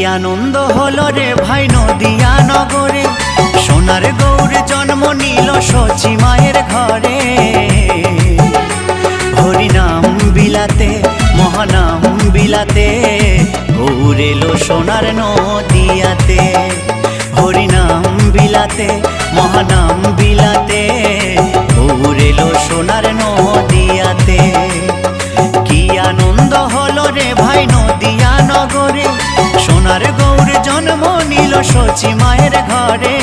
আনন্দ হলো রে ভাই নদিয়া নগরে, সোনার গৌর জন্ম নিল সচি মায়ের ঘরে। হরিনাম বিলাতে মহানাম বিলাতে, গৌর এলো সোনার নদিয়াতে। হরিনাম বিলাতে মহানাম বিলাতে, গৌর এলো সোনার নদিয়াতে। কি আনন্দ হলো রে ভাই নদিয়া নগরে, সোনার গৌর জন্ম নিল সচি মায়ের ঘরে।